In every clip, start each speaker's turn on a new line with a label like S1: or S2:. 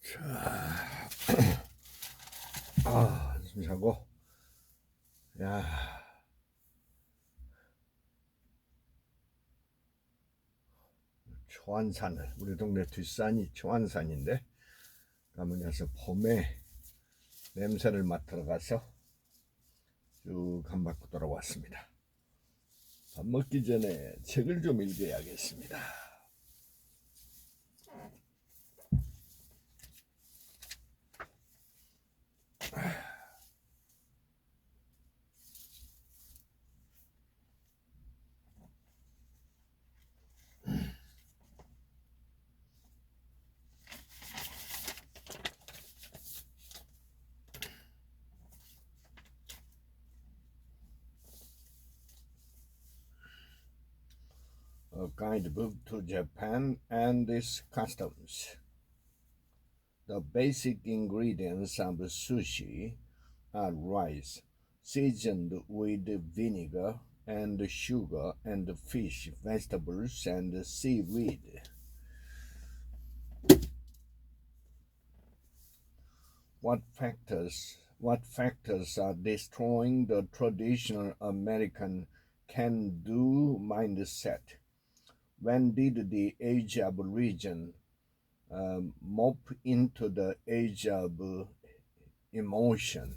S1: 자, 숨 자고, 야, 초안산을, 우리 동네 뒷산이 초안산인데, 가면 가서 봄에 냄새를 맡으러 가서 쭉 한 바퀴 돌아왔습니다. 밥 먹기 전에 책을 좀 읽어야겠습니다. A guidebook to Japan and its customs. The basic ingredients of sushi are rice, seasoned with vinegar and sugar, and fish, vegetables, and seaweed. What factors are destroying the traditional American can-do mindset? When did the age of religion move into the age of emotion?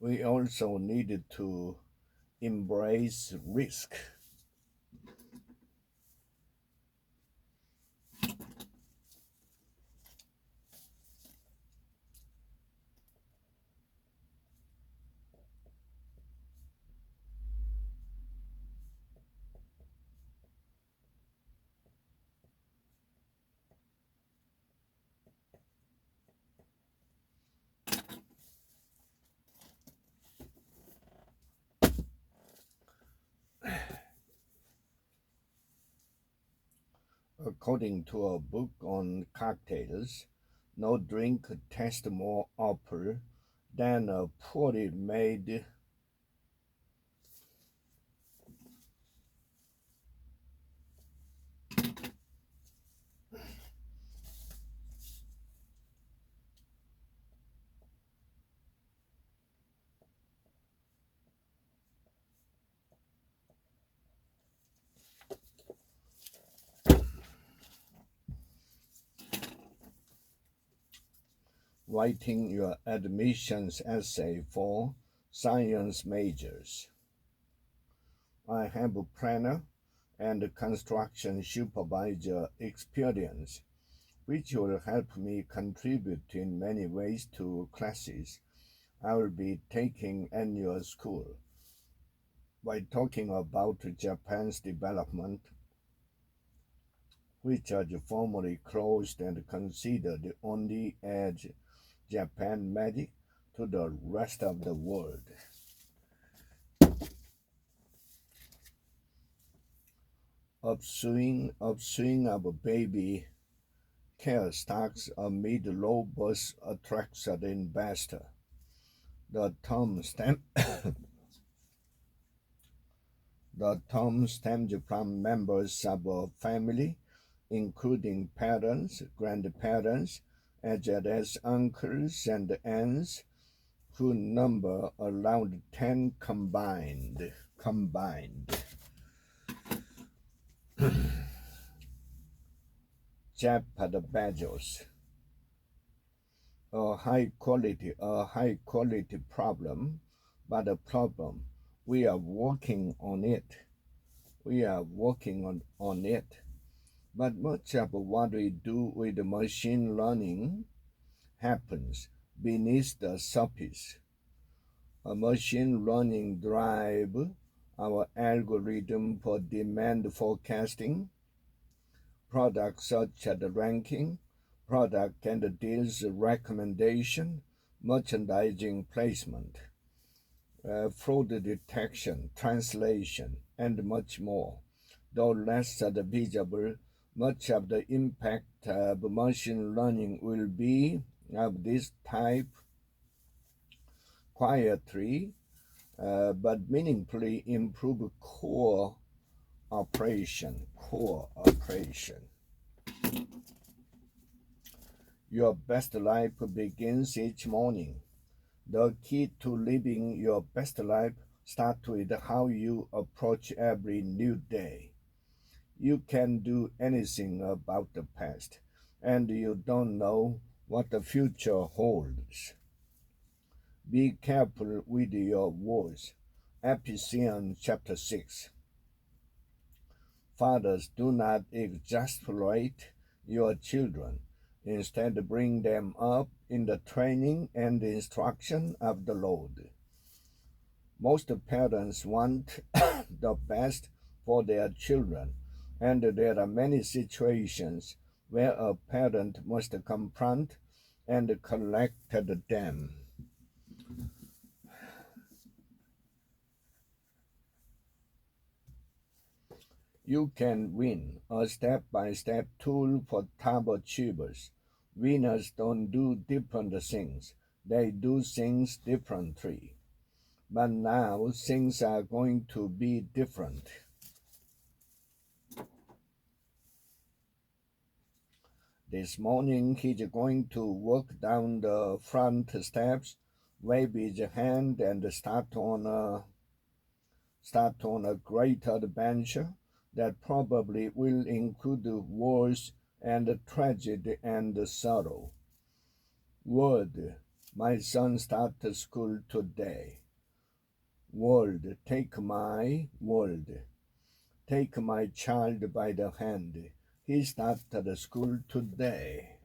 S1: We also needed to embrace risk. According to a book on cocktails, no drink tastes more awful than a poorly made writing your admissions essay for science majors. I have a planner and construction supervisor experience, which will help me contribute in many ways to classes I will be taking in your school. By talking about Japan's development, which was formerly closed and considered only as Japan magic to the rest of the world. Upswing of baby care stocks amid low birth attracts the investor. The term stems from members of a family, including parents, grandparents, as well as uncles and aunts, who number around 10 combined. Japad badges. A high quality problem, but a problem. We are working on it. But much of what we do with machine learning happens beneath the surface. A machine learning drive our algorithm for demand forecasting, product search and ranking, product and deals recommendation, merchandising placement, fraud detection, translation, and much more. Though less visible, much of the impact of machine learning will be of this type, quietly but meaningfully improve core operation. Your best life begins each morning. The key to living your best life starts with how you approach every new day. You can't do anything about the past, and you don't know what the future holds. Be careful with your words. Ephesians chapter 6. Fathers, do not exasperate your children. Instead, bring them up in the training and instruction of the Lord. Most parents want the best for their children, and there are many situations where a parent must confront and correct them. You can win, a step-by-step tool for top achievers. Winners don't do different things. They do things differently. But now things are going to be different. This morning he's going to walk down the front steps, wave his hand, and start on a great adventure that probably will include wars and tragedy and sorrow. Word, my son started school today. World, take my child by the hand. He started school today.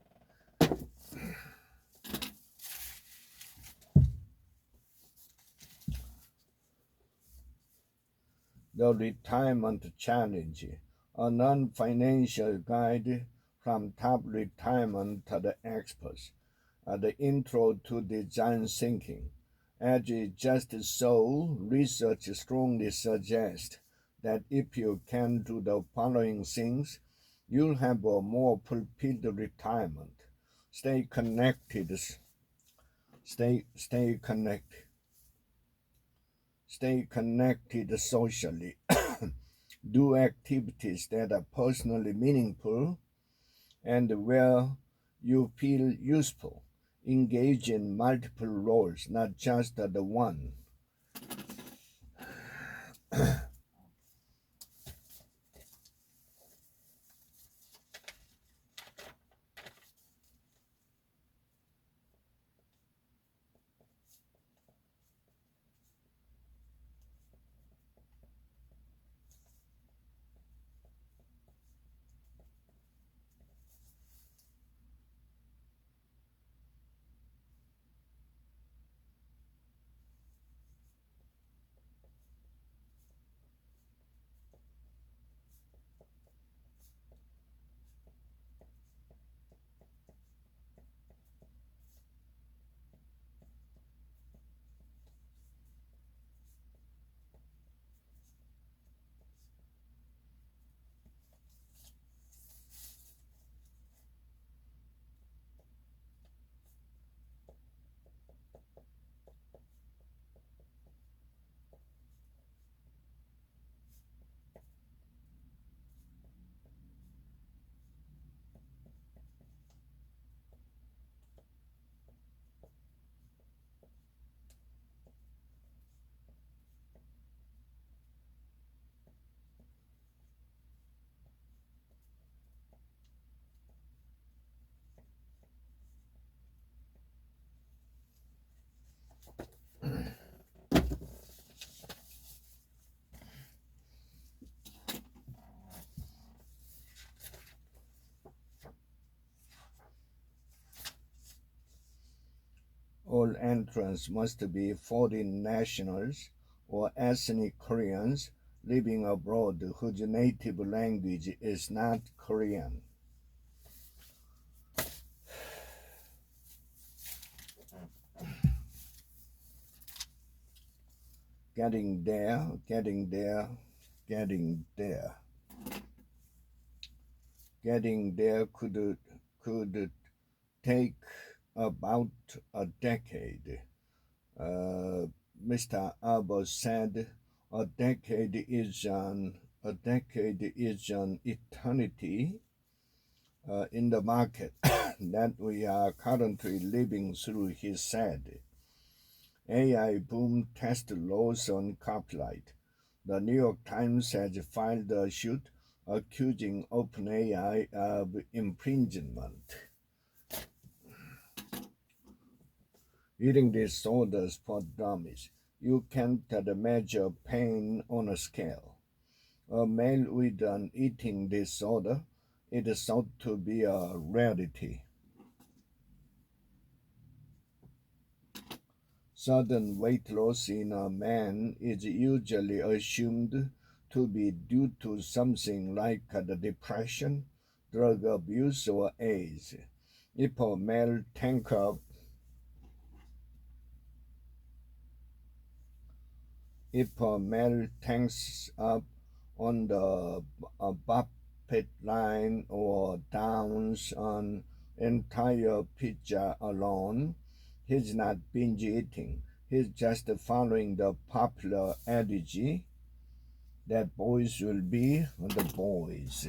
S1: The Retirement Challenge, a non-financial guide from top retirement experts. The intro to design thinking. As just so, research strongly suggests that if you can do the following things, you'll have a more fulfilled retirement. Stay connected. Stay connected socially. Do activities that are personally meaningful and where you feel useful. Engage in multiple roles, not just the one. All entrants must be foreign nationals or ethnic Koreans living abroad whose native language is not Korean. Getting there could take about a decade. Mr. Abbott said, a decade is an eternity in the market that we are currently living through, he said. AI boom test laws on copyright. The New York Times has filed a suit accusing OpenAI of infringement. Eating disorders for dummies. You can't measure pain on a scale. A male with an eating disorder is thought to be a rarity. Sudden weight loss in a man is usually assumed to be due to something like the depression, drug abuse, or AIDS. If a male tanks up on the buffet line or downs an entire pizza alone, he's not binge eating. He's just following the popular adage that boys will be the boys.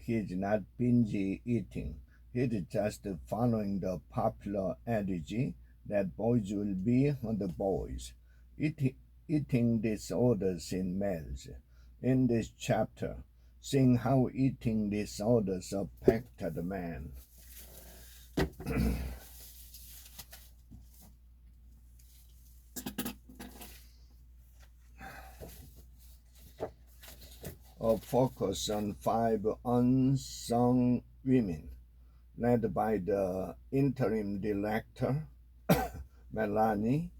S1: He's not binge eating. He's just following the popular adage that boys will be the boys. Eating disorders in males. In this chapter, seeing how eating disorders affect the man. A focus on 5 unsung women, led by the interim director, Melanie.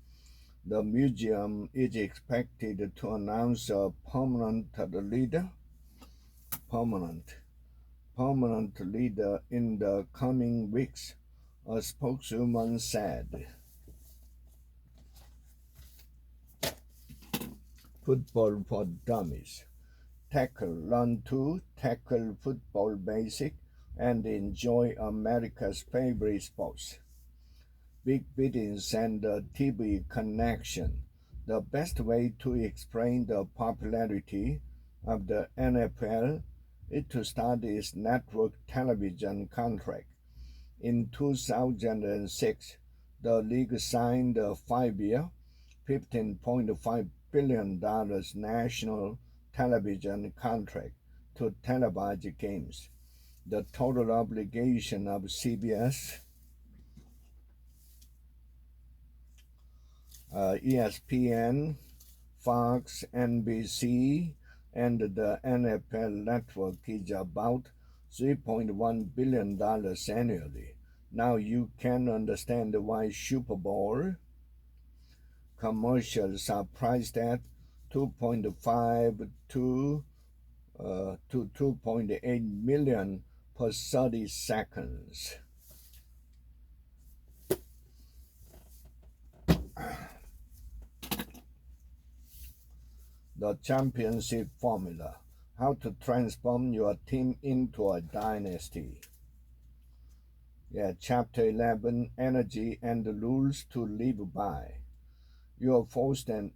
S1: The museum is expected to announce a permanent leader in the coming weeks, a spokeswoman said. Football for dummies. Learn to tackle football basic and enjoy America's favorite sports. Big biddings and the TV connection. The best way to explain the popularity of the NFL is to study its network television contract. In 2006, the league signed a 5-year, $15.5 billion national television contract to televise games. The total obligation of CBS, ESPN, Fox, NBC, and the NFL network is about $3.1 billion annually. Now you can understand why Super Bowl commercials are priced at $2.5 to $2.8 million per 30 seconds. The championship formula. how to transform your team into a dynasty. Chapter 11, Energy and the Rules to Live By. Your first and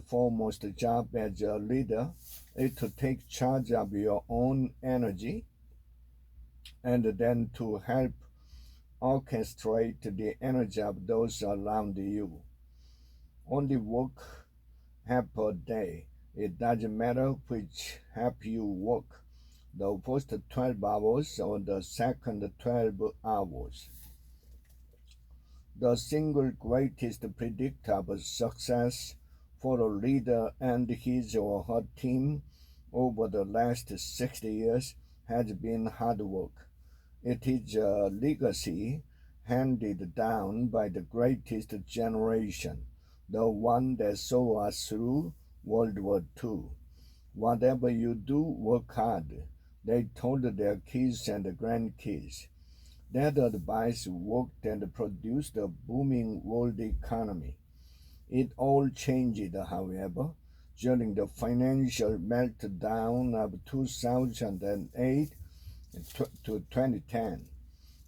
S1: foremost job as a leader is to take charge of your own energy and then to help orchestrate the energy of those around you. Only work half a day. It doesn't matter which half you work, the first 12 hours or the second 12 hours. The single greatest predictor of success for a leader and his or her team over the last 60 years has been hard work. It is a legacy handed down by the greatest generation, the one that saw us through World War II. Whatever you do, work hard, they told their kids and grandkids. That advice worked and produced a booming world economy. It all changed, however, during the financial meltdown of 2008 to 2010.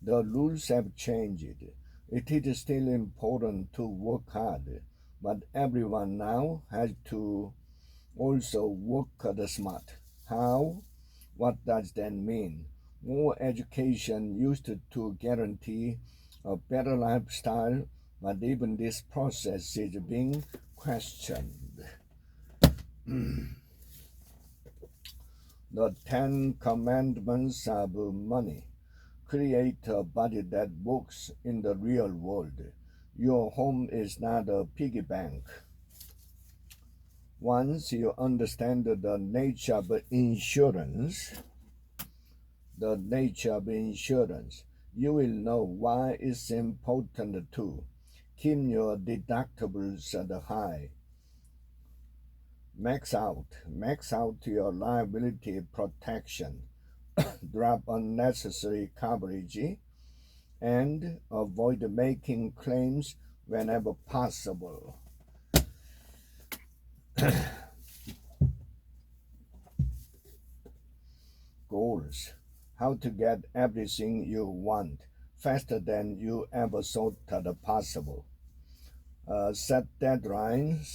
S1: The rules have changed. It is still important to work hard, but everyone now has to also work smart. How? What does that mean? More education used to guarantee a better lifestyle, but even this process is being questioned. The 10 Commandments of Money. Create a budget that works in the real world. Your home is not a piggy bank. Once you understand the nature of insurance, you will know why it's important to keep your deductibles at high. Max out your liability protection. Drop unnecessary coverage and avoid making claims whenever possible. Goals. How to get everything you want faster than you ever thought possible. Set deadline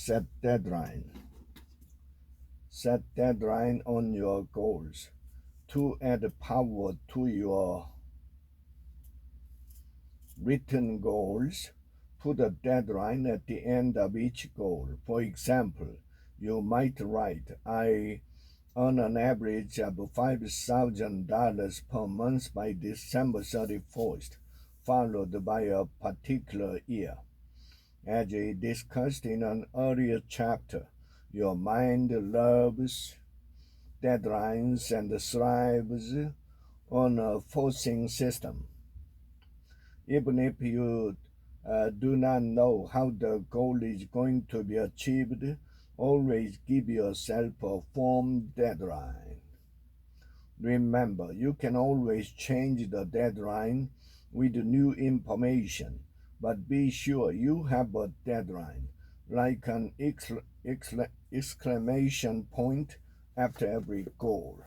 S1: on your goals. To add power to your written goals, put a deadline at the end of each goal. For example, you might write, I earn an average of $5,000 per month by December 31st, followed by a particular year. As we discussed in an earlier chapter, your mind loves deadlines and thrives on a forcing system. Even if you do not know how the goal is going to be achieved, always give yourself a firm deadline. Remember, you can always change the deadline with new information, but be sure you have a deadline, like an exclamation point after every goal.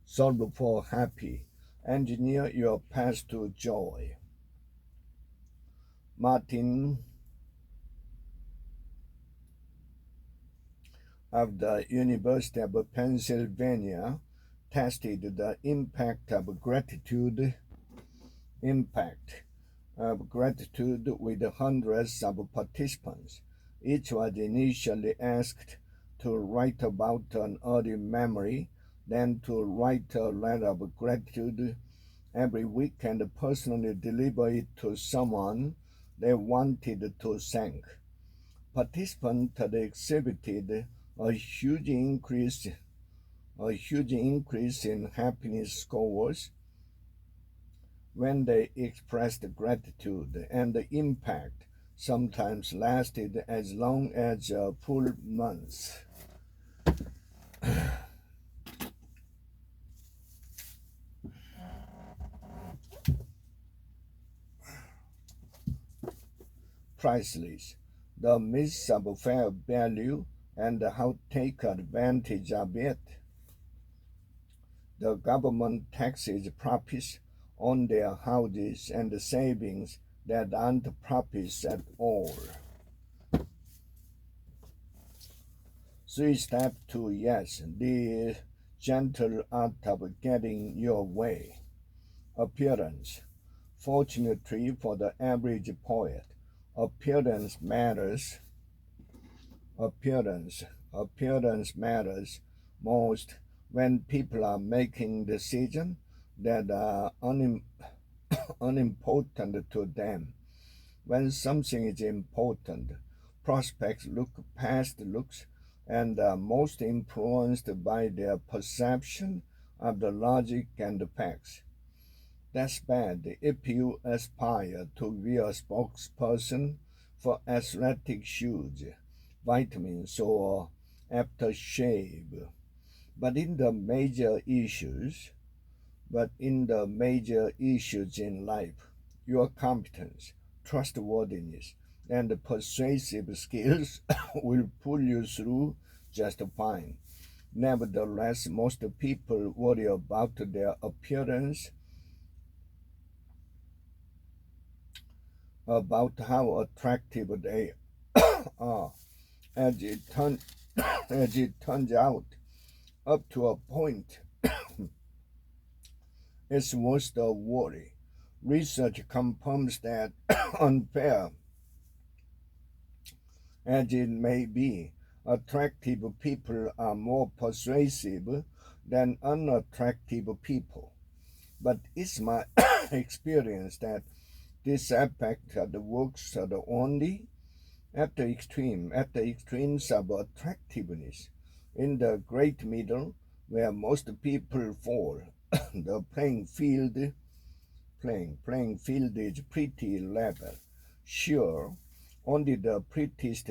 S1: Solve for happy. Engineer your path to joy. Martin of the University of Pennsylvania tested the impact of gratitude with hundreds of participants. Each was initially asked to write about an early memory, then to write a letter of gratitude every week and personally deliver it to someone they wanted to thank. Participants exhibited a huge increase in happiness scores when they expressed gratitude, and the impact sometimes lasted as long as a full month. Priceless. The myths of fair value and how to take advantage of it. The government taxes profits on their houses and savings that aren't profits at all. 3 step 2 yes, the gentle art of getting your way. Appearance. Fortunately for the average poet, appearance matters. Appearance matters most when people are making decisions that are unimportant to them. When something is important, prospects look past looks and are most influenced by their perception of the logic and the facts. That's bad if you aspire to be a spokesperson for athletic shoes, vitamins, or aftershave. But in the major issues, in life, your competence, trustworthiness, and persuasive skills will pull you through just fine. Nevertheless, most people worry about their appearance, about how attractive they are. As it, turn, as it turns out, up to a point, it's worth the worry. Research confirms that unfair as it may be, attractive people are more persuasive than unattractive people. But it's my experience that this effect works only at the extremes of attractiveness. In the great middle, where most people fall, the playing field is pretty level. Sure, only the prettiest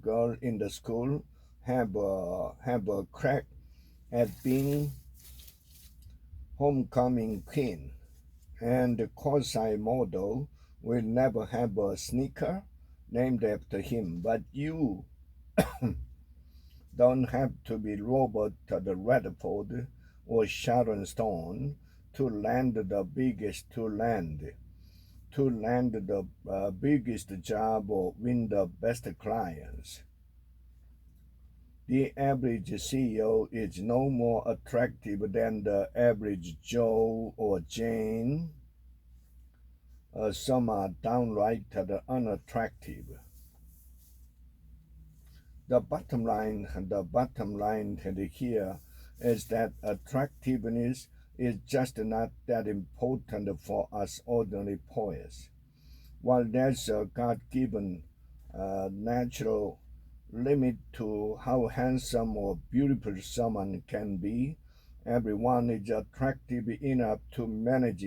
S1: girl in the school have a crack at being homecoming queen, and the quasi-model will never have a sneaker named after him. But you don't have to be Robert the Redford or Sharon Stone to land the biggest job or win the best clients. The average CEO is no more attractive than the average Joe or Jane. Some are downright unattractive. The bottom line here is that attractiveness is just not that important for us ordinary poets. While there's a God-given natural limit to how handsome or beautiful someone can be, everyone is attractive enough to manage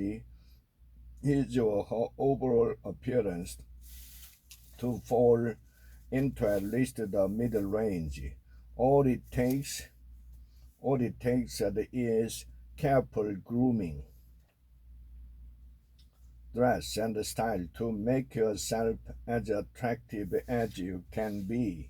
S1: his or her overall appearance to fall into at least the middle range. All it takes is careful grooming, dress, and style to make yourself as attractive as you can be.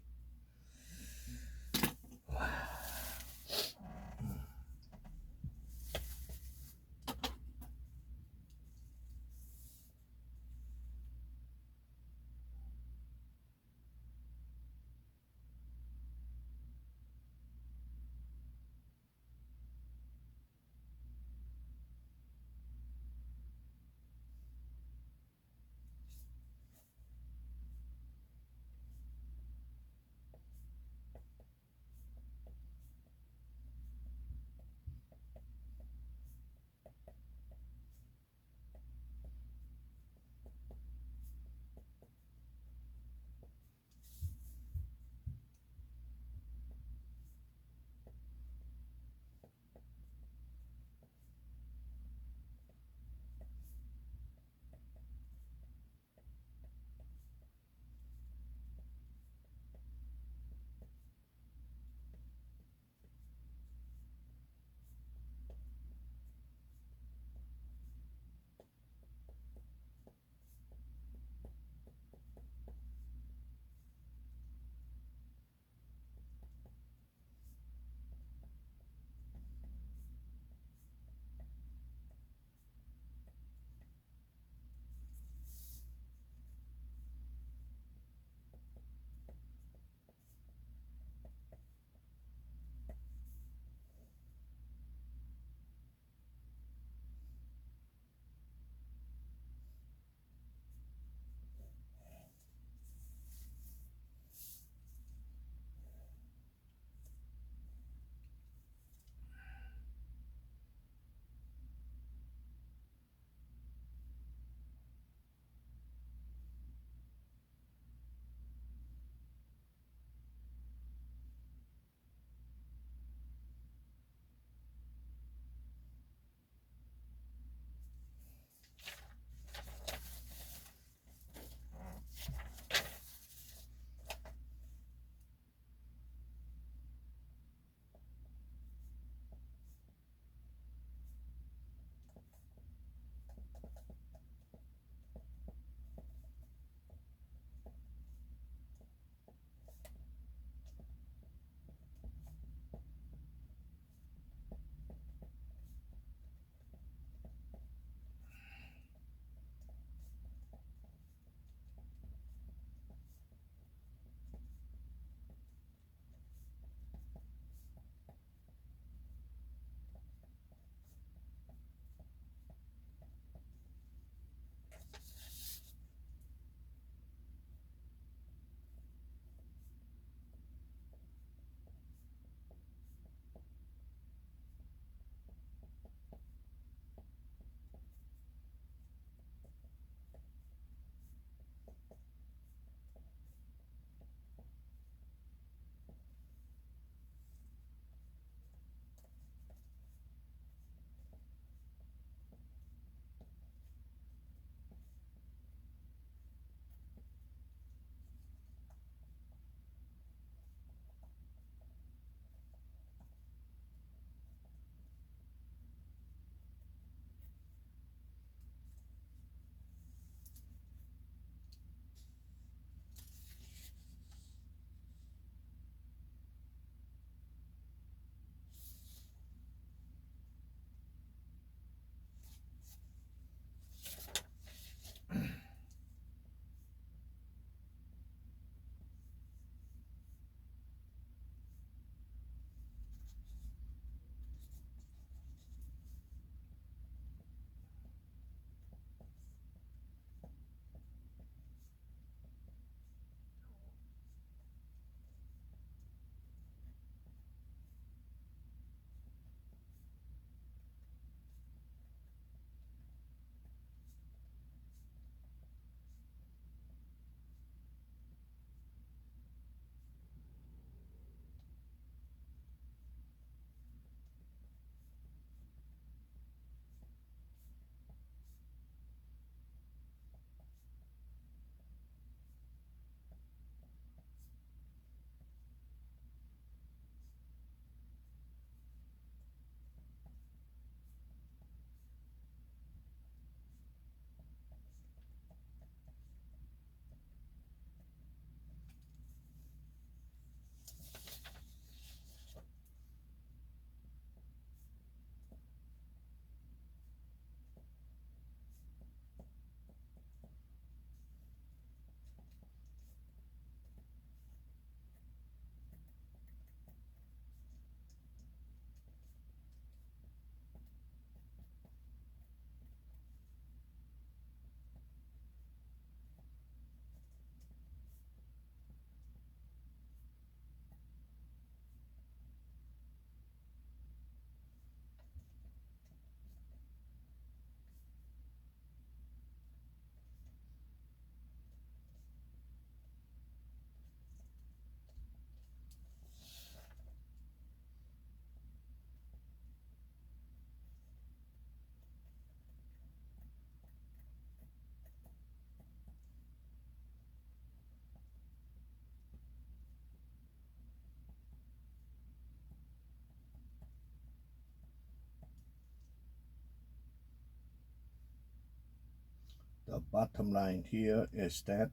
S1: the bottom line here is that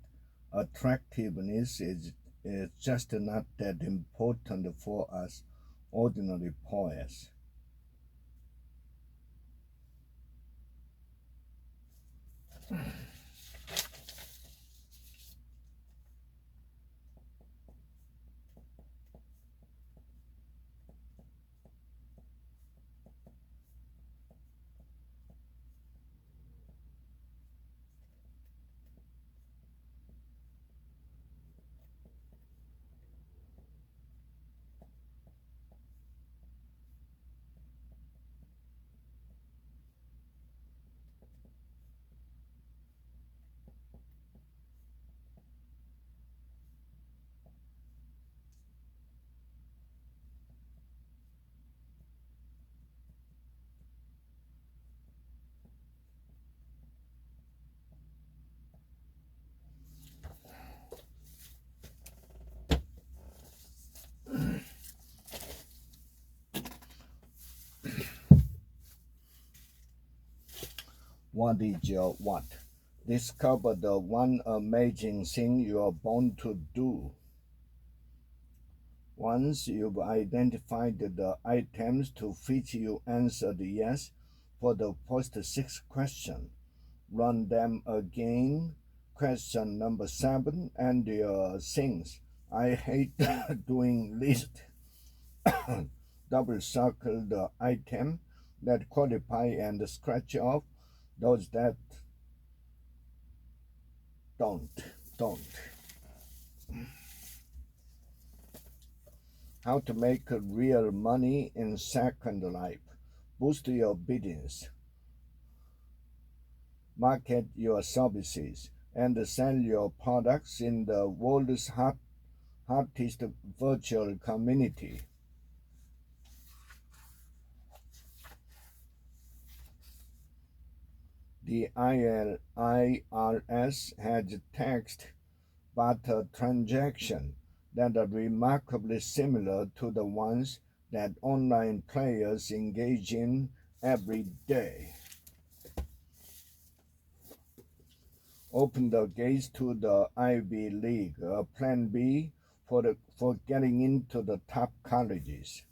S1: attractiveness is just not that important for us ordinary poets. What is your what? Discover the one amazing thing you are born to do. Once you've identified the items to which you answered yes for the first 6 questions, run them again. Question number 7 and your things. I hate doing list. Double circle the item that qualify and scratch off those that don't. How to make real money in Second Life. Boost your business. Market your services and sell your products in the world's hottest virtual community. The IRS has taxed barter transactions that are remarkably similar to the ones that online players engage in every day. Open the gates to the Ivy League, Plan B for getting into the top colleges.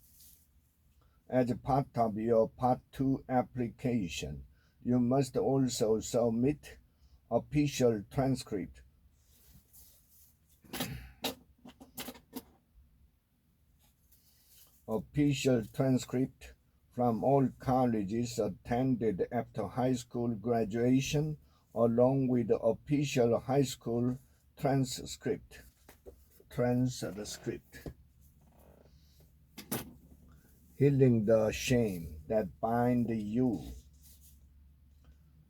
S1: As part of your Part 2 application, you must also submit official transcript from all colleges attended after high school graduation, along with the official high school transcript. Healing the shame that bind you.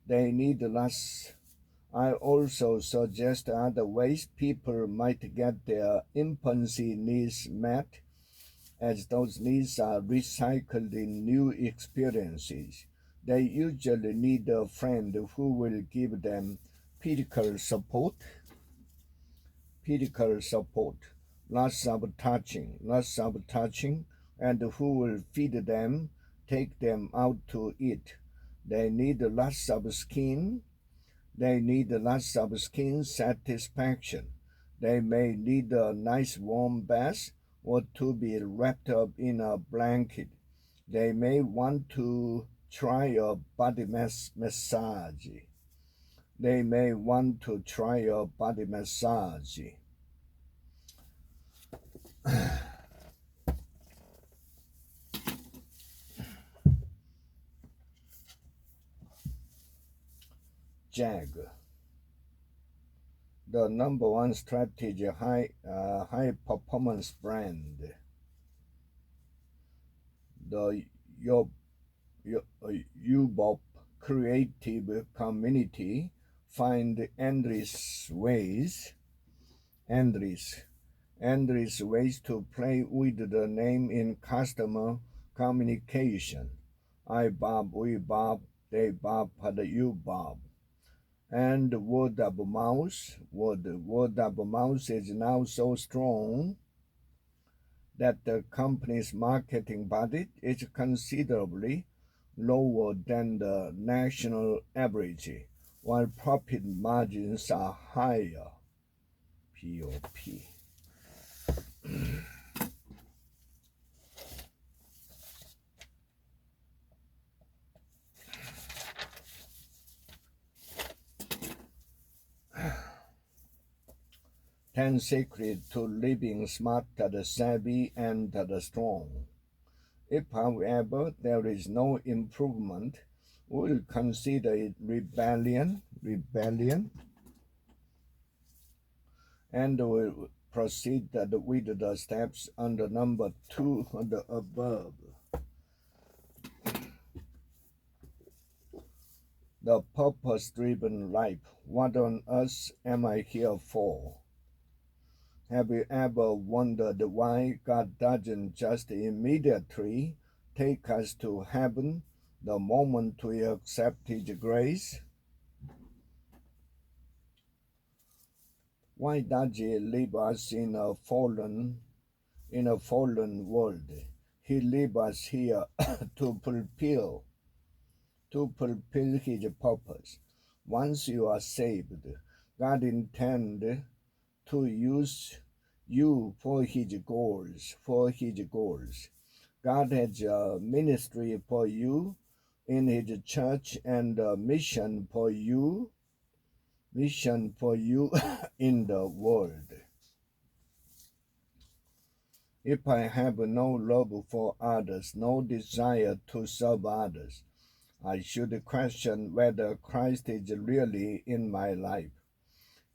S1: They need less. I also suggest other ways people might get their infancy needs met, as those needs are recycled in new experiences. They usually need a friend who will give them physical support, lots of touching, and who will feed them, take them out to eat. They need lots of skin satisfaction. They may need a nice warm bath or to be wrapped up in a blanket. They may want to try a body massage. Jag, the number one strategy high performance brand. The YouBop creative community find endless ways to play with the name in customer communication. I bob, we bob, they bob, but you bob. And word of mouth is now so strong that the company's marketing budget is considerably lower than the national average. while profit margins are higher. POP. Ten secrets to living smarter, savvy, and strong. If, however, there is no improvement, we'll consider it rebellion, and we'll proceed with the steps under number 2 of the above. The purpose-driven life. What on earth am I here for? Have you ever wondered why God doesn't just immediately take us to heaven the moment we accept His grace? Why does He leave us in a fallen world? He leaves us here to fulfill His purpose. Once you are saved, God intends to use you for His goals. God has a ministry for you in His church and a mission for you in the world. If I have no love for others, no desire to serve others, I should question whether Christ is really in my life.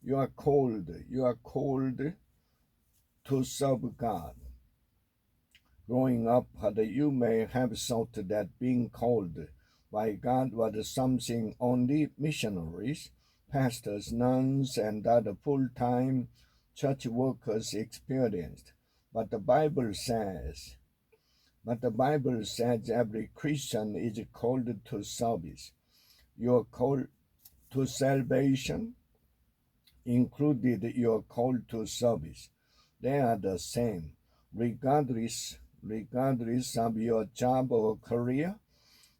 S1: You are called to serve God. Growing up, you may have thought that being called by God was something only missionaries, pastors, nuns, and other full-time church workers experienced. But the Bible says every Christian is called to service. You are called to salvation, included your call to service. They are the same, regardless of your job or career.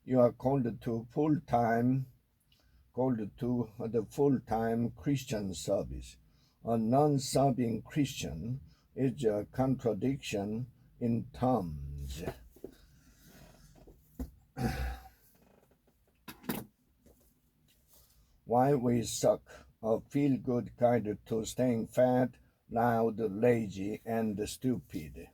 S1: You are called to the full-time Christian service. A non-serving Christian is a contradiction in terms. Why we suck, a feel-good guide to staying fat, loud, lazy, and stupid.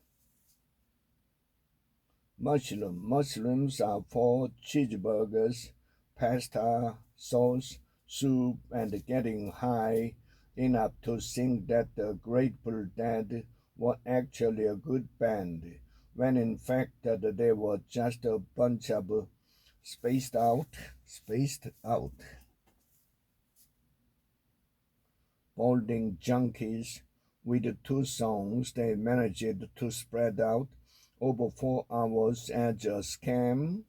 S1: Muslims are for cheeseburgers, pasta, sauce, soup, and getting high enough to think that the Grateful Dead were actually a good band, when in fact they were just a bunch of spaced out balding junkies. With 2 songs, they managed to spread out over 4 hours as a scam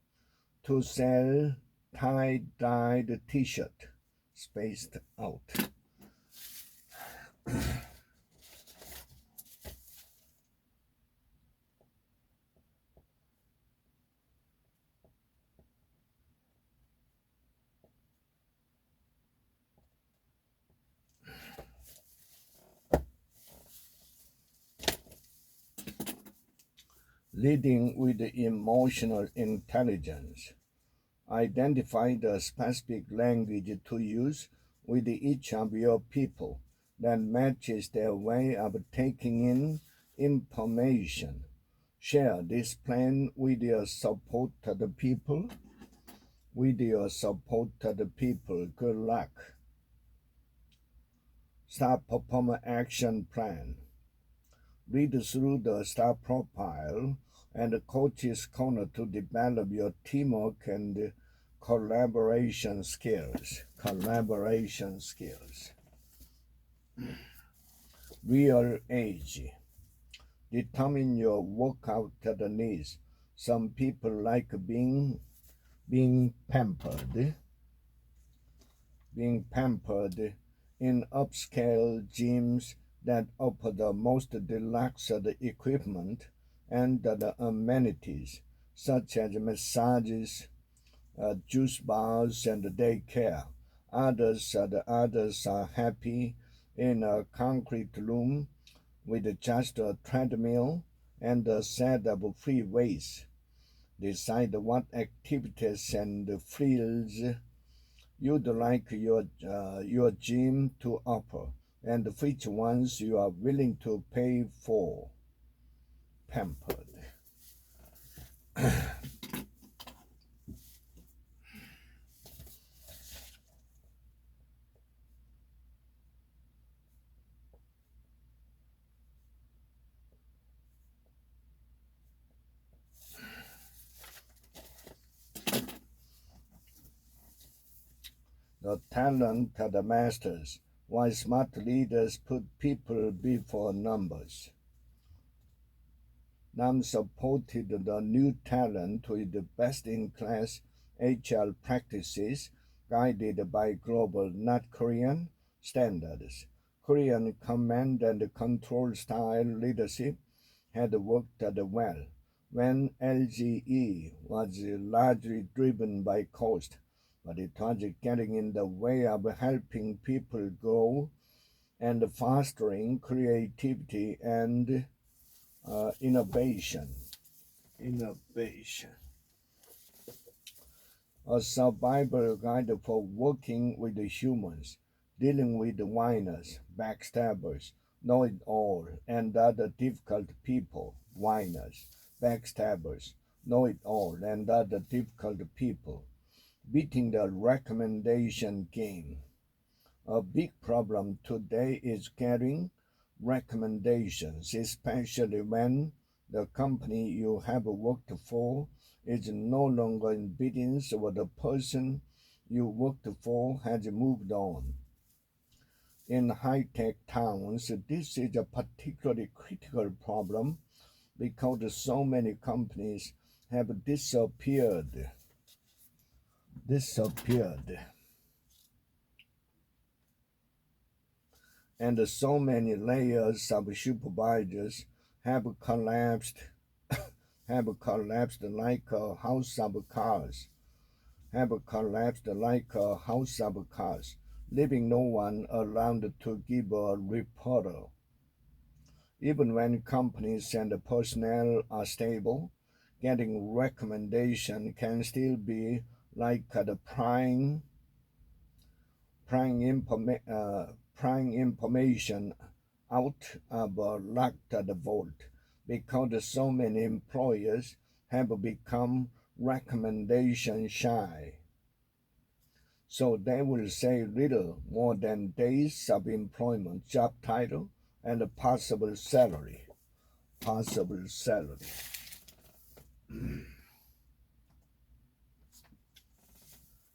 S1: to sell tie-dyed t-shirt. Spaced out. Leading with emotional intelligence. Identify the specific language to use with each of your people that matches their way of taking in information. Share this plan with your supported people. Good luck. Star Performer Action Plan. Read through the star profile and the coach's corner to develop your teamwork and collaboration skills. Real age. Determine your workout needs. Some people like being pampered in upscale gyms that offer the most deluxe equipment and the amenities, such as massages, juice bars, and daycare. The others are happy in a concrete room with just a treadmill and a set of free weights. Decide what activities and frills you'd like your gym to offer and which ones you are willing to pay for. Pampered. The talent of the masters, why smart leaders put people before numbers. Nam supported the new talent with the best-in-class HR practices guided by global, not Korean, standards. Korean command and control style leadership had worked well when LGE was largely driven by cost, but it was getting in the way of helping people grow and fostering creativity and innovation. A survival guide for working with the humans, dealing with the whiners, backstabbers, know-it-all, and other difficult people. Whiners, backstabbers, know-it-all, and other difficult people. Beating the recommendation game. A big problem today is getting recommendations, especially when the company you have worked for is no longer in business or the person you worked for has moved on. In high-tech towns, this is a particularly critical problem because so many companies have disappeared. And so many layers of supervisors have collapsed like a house of cards, leaving no one around to give a rebuttal. Even when companies and personnel are stable, getting recommendation can still be like the prying information out of a locked vault because so many employers have become recommendation shy. So they will say little more than days of employment, job title, and a possible salary.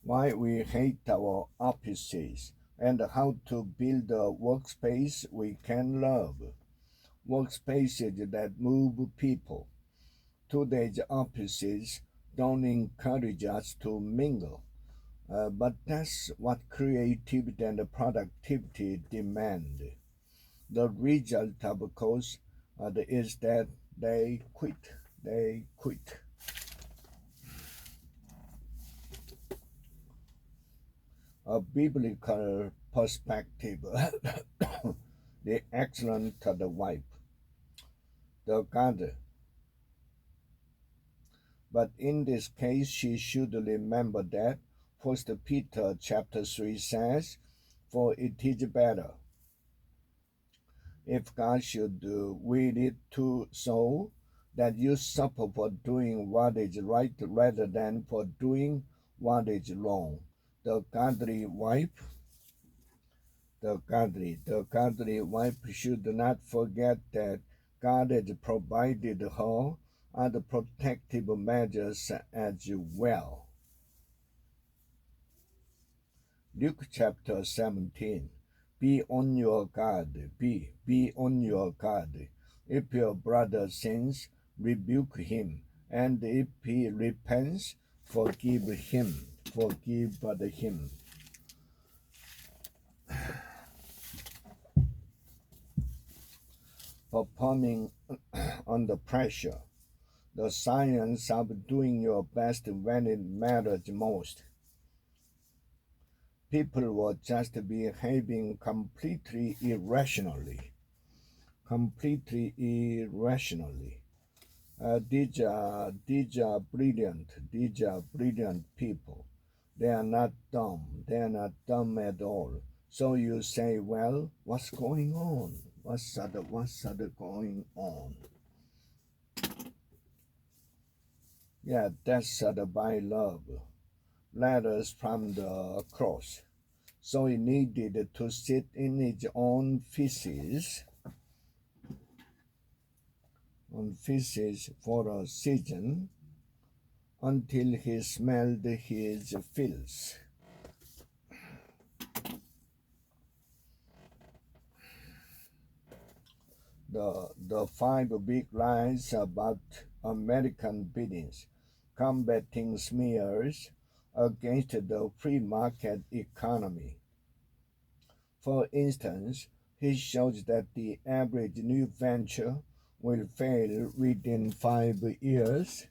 S1: Why we hate our offices and how to build a workspace we can love. Workspaces that move people. Today's offices don't encourage us to mingle, but that's what creativity and productivity demand. The result, of course, is that they quit. A biblical perspective, the excellent wife, the God. But in this case, she should remember that 1 Peter chapter 3 says, "For it is better, if God should will it to so, that you suffer for doing what is right rather than for doing what is wrong." The godly wife should not forget that God has provided her other protective measures as well. Luke chapter 17. Be on your guard. Be on your guard. If your brother sins, rebuke him, and if he repents, forgive him. Performing under pressure. The science of doing your best when it matters most. People were just behaving completely irrationally. Completely irrationally. These are brilliant people. They are not dumb. They are not dumb at all. So you say, well, what's going on? What's other going on? Yeah, that's by love. Letters from the cross. So he needed to sit in his own feces for a season until he smelled his filth. The five big lies about American business, combating smears against the free market economy. For instance, he shows that the average new venture will fail within 5 years.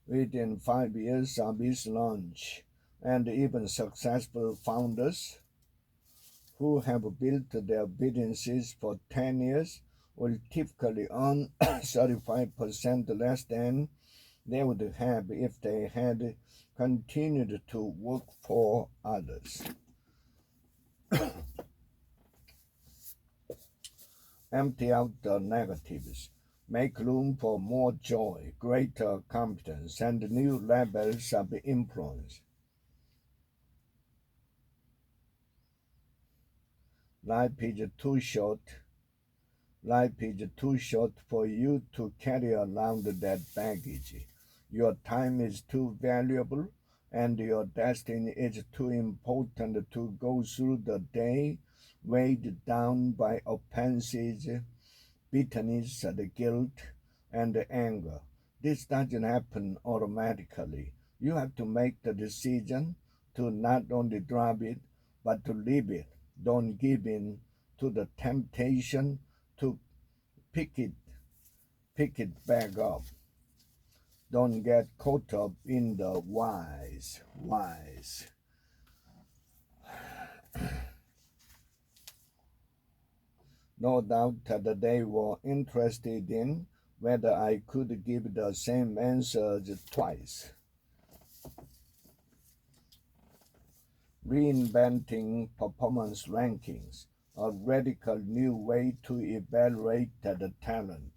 S1: Within 5 years of its launch, and even successful founders who have built their businesses for 10 years will typically earn 35% less than they would have if they had continued to work for others. Empty out the negatives. Make room for more joy, greater competence, and new levels of influence. Life is too short. Life is too short for you to carry around that baggage. Your time is too valuable, and your destiny is too important to go through the day weighed down by offenses, bitterness, guilt, and anger. This doesn't happen automatically. You have to make the decision to not only drop it, but to leave it. Don't give in to the temptation to pick it back up. Don't get caught up in the whys. No doubt that they were interested in whether I could give the same answers twice. Reinventing performance rankings, a radical new way to evaluate the talent.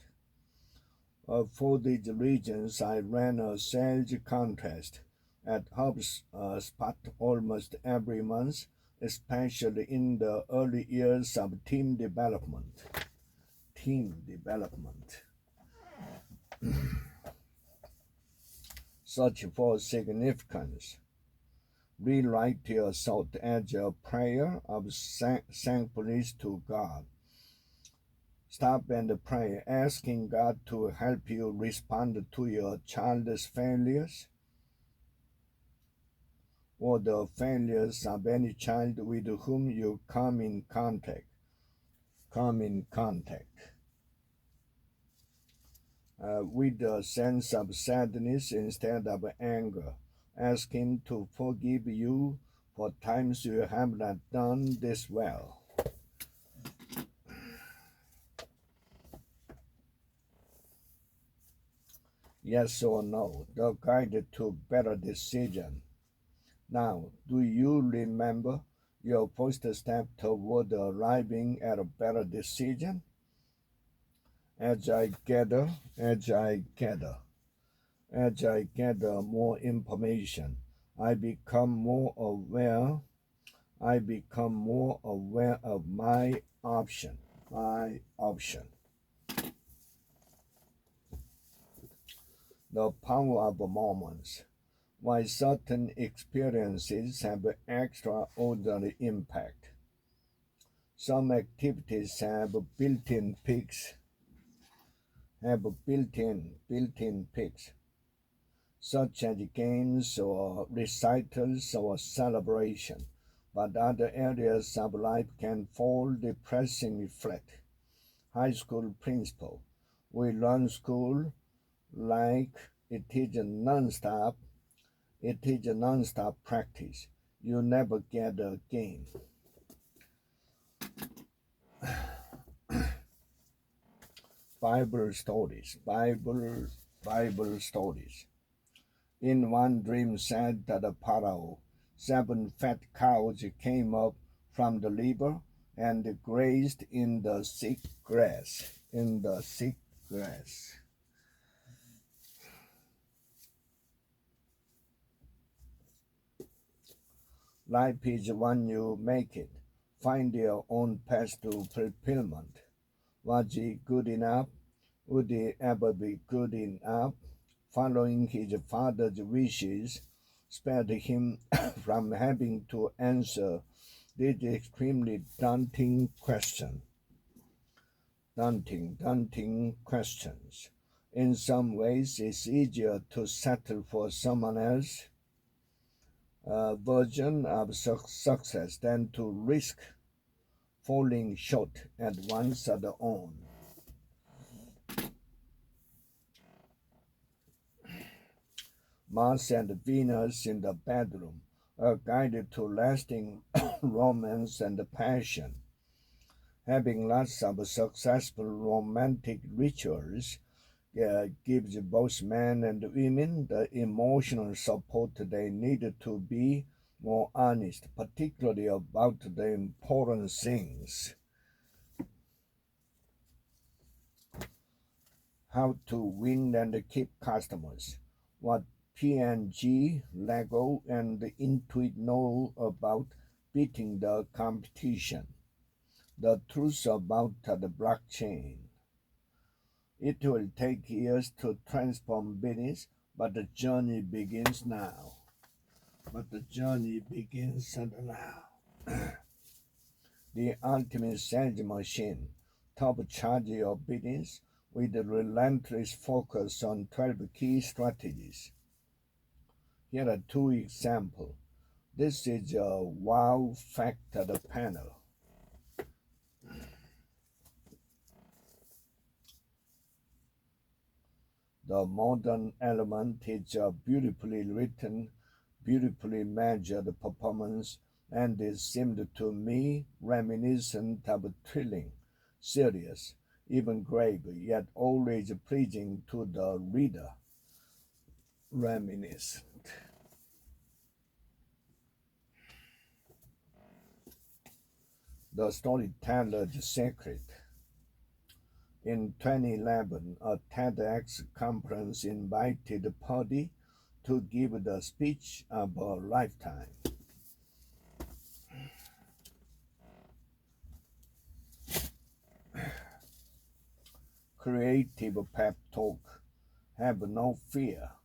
S1: For these regions, I ran a sales contest at HubSpot almost every month, especially in the early years of team development. Search for significance. Rewrite your thought as a prayer of thankfulness to God. Stop and pray, asking God to help you respond to your child's failures or the failures of any child with whom you come in contact. With a sense of sadness instead of anger. Ask Him to forgive you for times you have not done this well. Yes or no, the guide to better decision. Now, do you remember your first step toward arriving at a better decision? As I gather more information, I become more aware of my option. The power of moments. Why certain experiences have extraordinary impact. Some activities have built-in peaks, such as games or recitals or celebration, but other areas of life can fall depressingly flat. High school principal. We learn school like it is non-stop. It is a non-stop practice. You never get a game. Bible stories. Bible stories. In one dream said that a Pharaoh, 7 fat cows came up from the river and grazed in the thick grass. In the thick grass. Life is when you make it. Find your own path to fulfillment. Was he good enough? Would he ever be good enough? Following his father's wishes spared him from having to answer this extremely daunting question. Daunting questions. In some ways, it's easier to settle for someone else's version of success than to risk falling short at one's own. Mars and Venus in the bedroom, a guide to lasting romance and passion. Having lots of successful romantic rituals gives both men and women the emotional support they need to be more honest, particularly about the important things. How to win and keep customers. What P&G, Lego, and Intuit know about beating the competition. The truth about the blockchain. It will take years to transform business, but the journey begins now. The ultimate sales machine, top charge your business with a relentless focus on 12 key strategies. Here are 2 examples. This is a wow factor panel. The modern element is a beautifully written, beautifully measured performance, and it seemed to me reminiscent of thrilling, serious, even grave, yet always pleasing to the reader. Reminiscent. The Storyteller's Secret. In 2011, a TEDx conference invited Purdy to give the speech of a lifetime. Creative pep talk. Have no fear.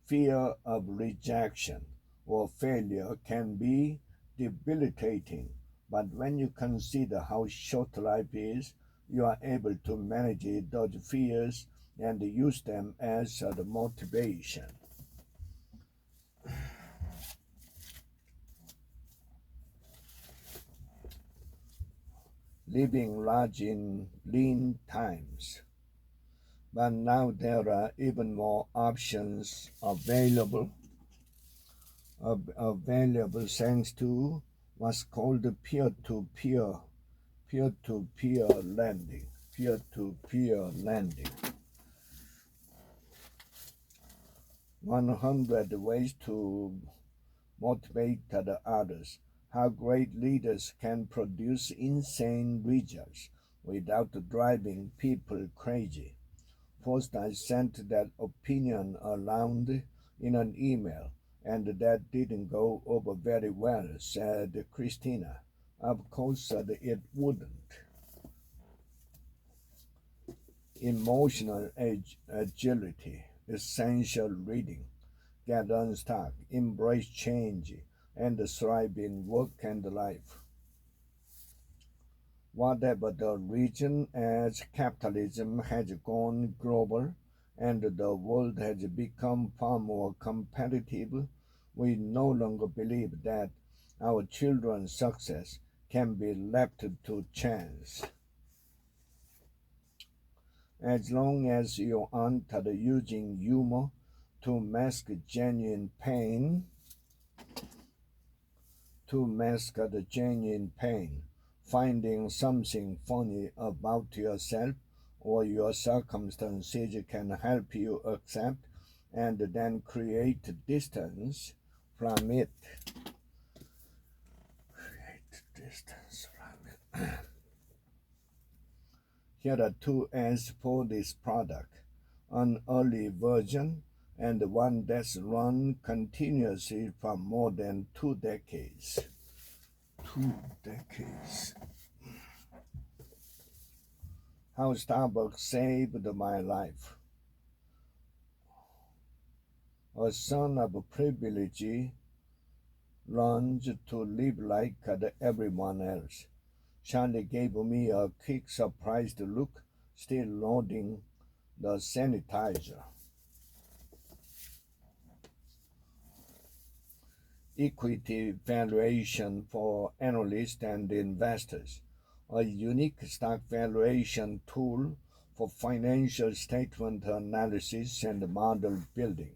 S1: Fear of rejection or failure can be debilitating, but when you consider how short life is, you are able to manage those fears and use them as a motivation. Living large in lean times. But now there are even more options available thanks to what's called peer-to-peer lending. 100 ways to motivate others. How great leaders can produce insane results without driving people crazy. First, I sent that opinion around in an email, and that didn't go over very well, said Christina. Of course, it wouldn't. Emotional agility, essential reading. Get unstuck, embrace change, and thrive in work and life. Whatever the reason, as capitalism has gone global and the world has become far more competitive, we no longer believe that our children's success can be left to chance. As long as you aren't using humor to mask genuine pain, the genuine pain. Finding something funny about yourself or your circumstances can help you accept and then create distance from it. Here are two ads for this product, an early version and one that's run continuously for more than 2 decades. 2 decades. How Starbucks saved my life. A son of privilege learned to live like everyone else. Charlie gave me a quick surprised look, still loading the sanitizer. Equity valuation for analysts and investors, a unique stock valuation tool for financial statement analysis and model building.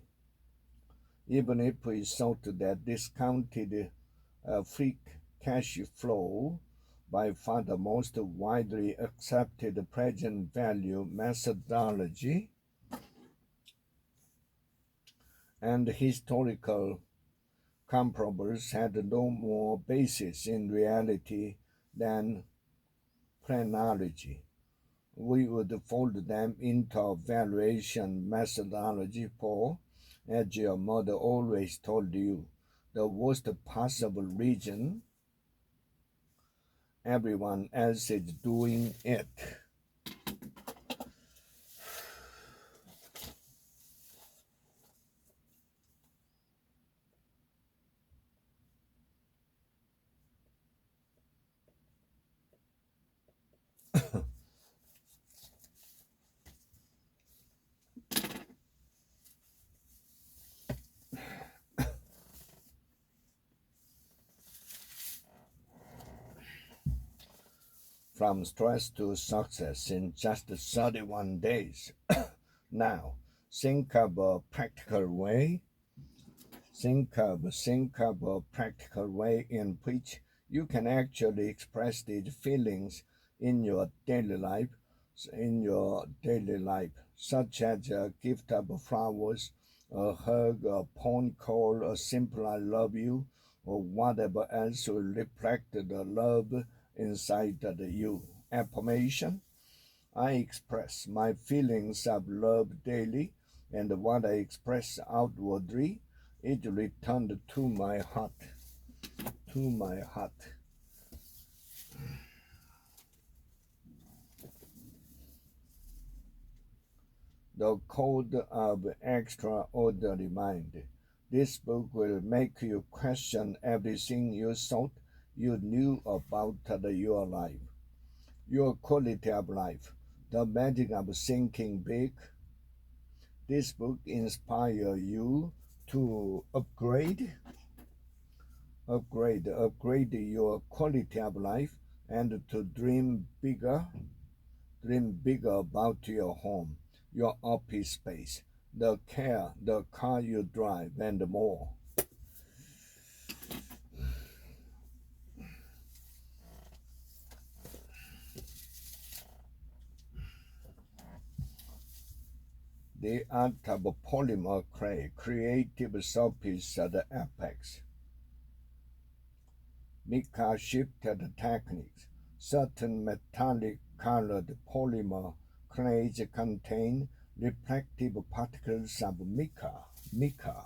S1: Even if we thought that discounted free cash flow, by far the most widely accepted present value methodology, and historical comparables had no more basis in reality than phrenology. We would fold them into a valuation methodology for, as your mother always told you, the worst possible region. Everyone else is doing it. From stress to success in just 31 days. Now, think of a practical way. Think of a practical way in which you can actually express these feelings in your daily life, such as a gift of flowers, a hug, a phone call, a simple "I love you," or whatever else will reflect the love inside of you. Affirmation: I express my feelings of love daily, and what I express outwardly, it returned to my heart. To my heart. The Code of Extraordinary Mind. This book will make you question everything you thought you knew about your life, your quality of life, the magic of thinking big. This book inspires you to upgrade your quality of life and to dream bigger about your home, your office space, the car you drive, and more. The art of polymer clay, creative surface at the apex. Mica shifted techniques. Certain metallic colored polymer clays contain reflective particles of mica. Mica.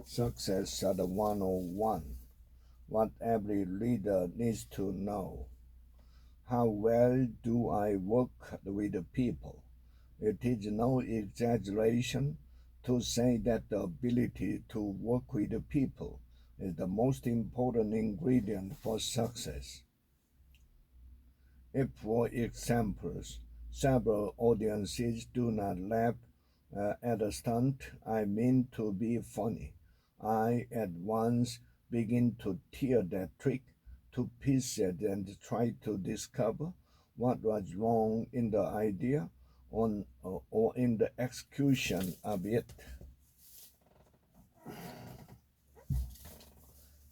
S1: Success at 101. What every leader needs to know. How well do I work with people? It is no exaggeration to say that the ability to work with people is the most important ingredient for success. If, for example, Several audiences do not laugh at a stunt I mean to be funny. I at once begin to tear that trick to pieces and try to discover what was wrong in the idea or in the execution of it.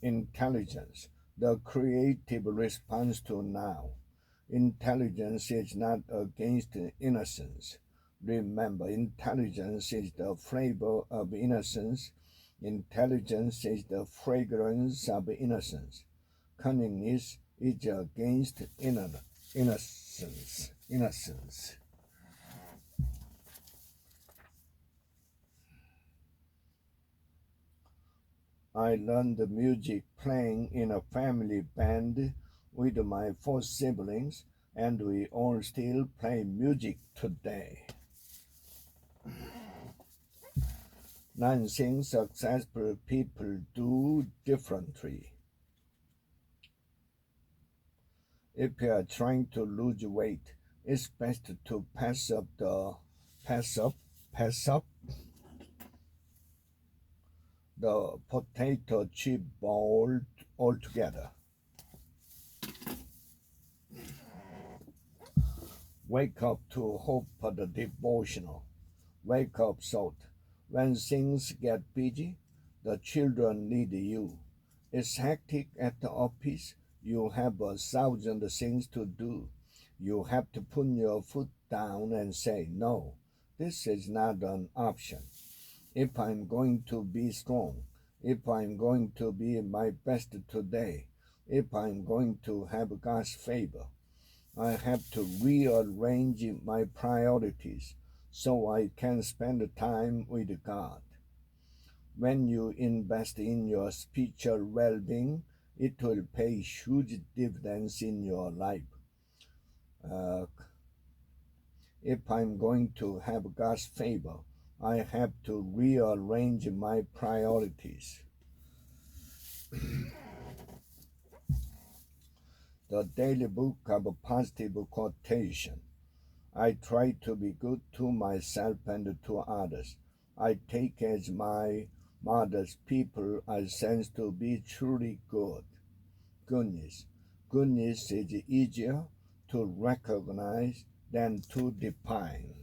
S1: Intelligence, the creative response to now. Intelligence is not against innocence. Remember, intelligence is the flavor of innocence. Intelligence is the fragrance of innocence. Cunningness is against innocence. Innocence. I learned music playing in a family band with my four siblings, and we all still play music today. Nine things successful people do differently. If you are trying to lose weight, it's best to pass up the potato chip bowl altogether. Wake up to hope for the devotional. Wake up, salt. When things get busy, the children need you. It's hectic at the office. You have 1,000 things to do. You have to put your foot down and say, no, this is not an option. If I'm going to be strong, if I'm going to be my best today, if I'm going to have God's favor, I have to rearrange my priorities so I can spend time with God. When you invest in your spiritual well being, it will pay huge dividends in your life. Uh, if I'm going to have God's favor, I have to rearrange my priorities. The Daily Book of Positive Quotation. I try to be good to myself and to others. I take as my mother's people I sense to be truly good. Goodness. Goodness is easier to recognize than to define.